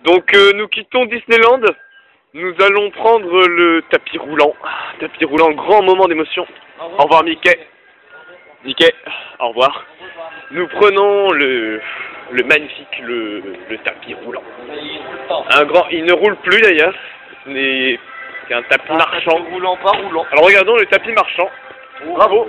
Donc nous quittons Disneyland, nous allons prendre le tapis roulant. Tapis roulant, grand moment d'émotion. Au revoir Mickey. Mickey, au revoir. Nous prenons le magnifique, le tapis roulant. Un grand, il ne roule plus d'ailleurs, mais c'est un tapis marchand. Roulant, pas roulant. Alors regardons le tapis marchand. Bravo.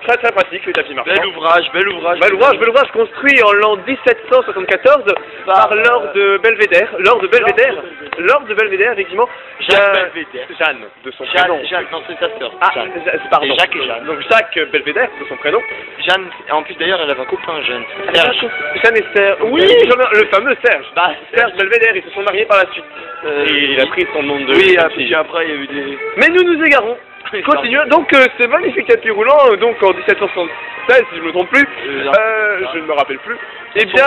Très très pratique le tapis marchand. Bel ouvrage, bel ouvrage. Bel ouvrage construit en l'an 1774 par Lord de Belvédère. Lord de Belvédère, effectivement. Jeanne, de son prénom. Jeanne, non, c'est sa sœur. Ah, pardon. Et Jacques et Jeanne. Donc Jacques Belvédère, de son prénom. Jeanne, en plus d'ailleurs, elle avait un copain, Jeanne. Serge. Jeanne et Serge. Oui, le fameux Serge. Serge Belvédère, ils se sont mariés par la suite. Et il a pris son nom de... Oui, puis après, il y a eu des... Mais nous nous égarons. Continuons. Donc ce magnifique tapis roulant, donc en 1776 si je me trompe plus, je ne me rappelle plus. Eh bien,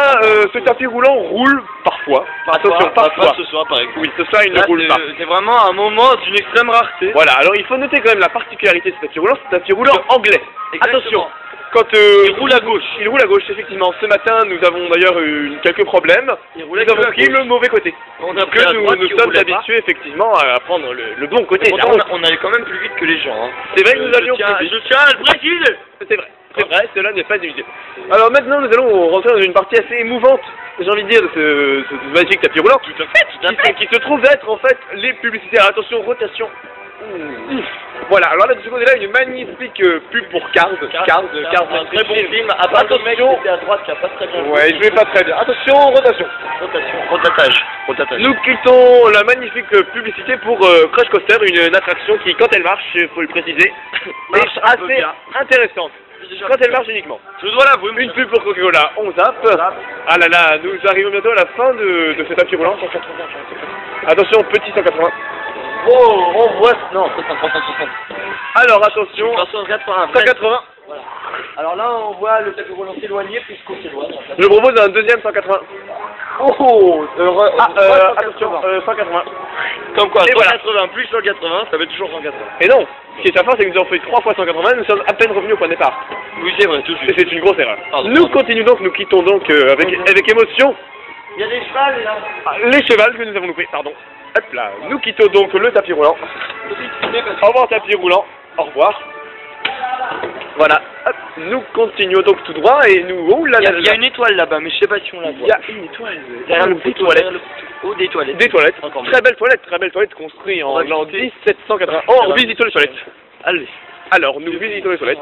ce tapis roulant roule parfois. Attention, parfois. Ce soir, par exemple. Oui, ce soir il ne roule pas. C'est vraiment un moment d'une extrême rareté. Voilà. Alors il faut noter quand même la particularité de ce tapis roulant, c'est un tapis roulant anglais. Exactement. Attention. Quand il roule à gauche. Il roule à gauche, effectivement. Ce matin, nous avons d'ailleurs eu quelques problèmes. Nous avons pris le mauvais côté. On a pris nous sommes habitués, effectivement, à prendre le bon côté. On allait quand même plus vite que les gens. Hein. C'est vrai que nous allions plus vite. Je tiens à le préciser. C'est vrai, cela n'est pas évident. Alors maintenant, nous allons rentrer dans une partie assez émouvante, j'ai envie de dire, de ce magique tapis roulant. Tout à fait. Qui se trouve être, en fait, les publicités. Alors, attention, rotation. Voilà, alors là, de ce côté-là, une magnifique pub pour Cars. Un très bon film. À part le mec qui était à droite qui a pas très bien. Ouais, je vais pas très bien. Attention, rotation. Rotatage. Nous quittons la magnifique publicité pour Crash Coaster, une attraction qui, quand elle marche, il faut le préciser, est assez intéressante. Quand elle marche uniquement. Je dois l'avouer. Une pub pour Coca-Cola, on zappe. Ah là là, nous arrivons bientôt à la fin de ce tapis roulant. Attention, petit 180. Oh, on voit... Non, c'est 160. Alors, attention. 180. 180. Voilà. Alors là, on voit le tapis roulant s'éloigner puisqu'on s'éloigne. Je propose un deuxième 180. Attention, 180. Comme quoi, 180 voilà. plus 180, ça fait toujours 180. Et non, ce qui est certain, c'est que nous avons fait 3 fois 180, nous sommes à peine revenus au point de départ. Oui, c'est vrai, tout de suite. Et c'est une grosse erreur. Nous continuons donc, nous quittons donc avec émotion. Il y a des chevals là. Les chevals que nous avons loupés, pardon. Hop là, nous quittons donc le tapis roulant. Au revoir tapis roulant, au revoir. Voilà, hop, nous continuons donc tout droit et nous... Oh là là, il y a une étoile là-bas, mais je sais pas si on la voit. Il y a une étoile. Derrière le toilette. Oh, des toilettes. Des toilettes. Très belle toilette construite en l'an 1780. Oh, visitons les toilettes. Allez. Alors, nous visitons les toilettes.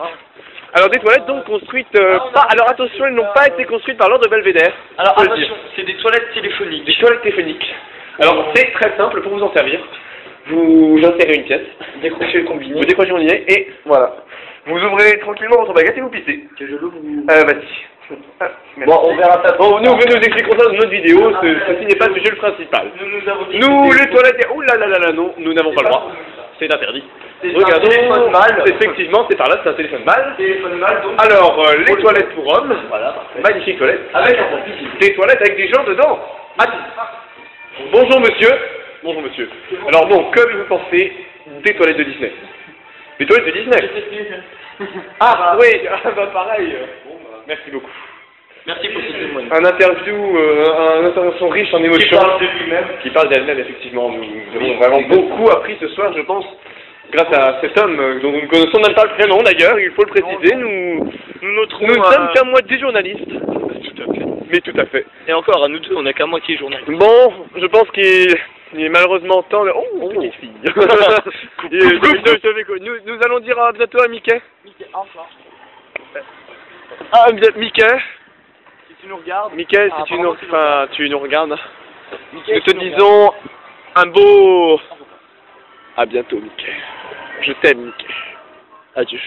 Alors, des toilettes donc construites pas... Alors, attention, elles n'ont pas été construites par l'ordre de Belvédère. Alors, attention, c'est des toilettes téléphoniques. Des toilettes téléphoniques. Alors, c'est très simple pour vous en servir. Vous insérez une pièce. Décrochez le combiné. Vous décrochez le combiné et voilà. Vous ouvrez tranquillement votre baguette et vous pissez. Que je l'ouvre ou... Vas-y. Bon, on verra ça. Bon, nous expliquerons ça dans notre vidéo. Ceci n'est pas le sujet principal. Nous, les toilettes... Ouh là là là là, non, nous n'avons pas le droit. C'est interdit. Regardons. Téléphone mâle. Effectivement, c'est par là, c'est un téléphone mâle. Donc... Alors, les toilettes pour hommes. Voilà. Magnifique toilette. Avec un tapis. Des toilettes avec des gens dedans. Bonjour monsieur. Bonjour monsieur. Alors bon, que vous pensez des toilettes de Disney? Les toilettes de Disney? Ah oui, pareil. Merci beaucoup. Merci pour ce témoignage. Un intervention riche en émotions. Qui parle de lui-même. Qui parle d'elle-même, effectivement. Nous avons vraiment beaucoup appris ce soir, je pense, grâce à cet homme dont nous ne connaissons même pas le prénom d'ailleurs, il faut le préciser. Nous sommes qu'à moitié journalistes. Tout à fait. Mais tout à fait. Et encore, à nous deux, on n'a qu'à moitié journaliste. Bon, je pense qu'il est malheureusement temps de... Oh, petite fille. Nous allons dire à bientôt à Mickey. Mickey, enfin. Ah, Mickey. Si tu nous regardes. Mickey, si tu nous regardes. Mickey, nous te disons un beau... À bientôt, Mickey. Je t'aime, Mickey. Adieu.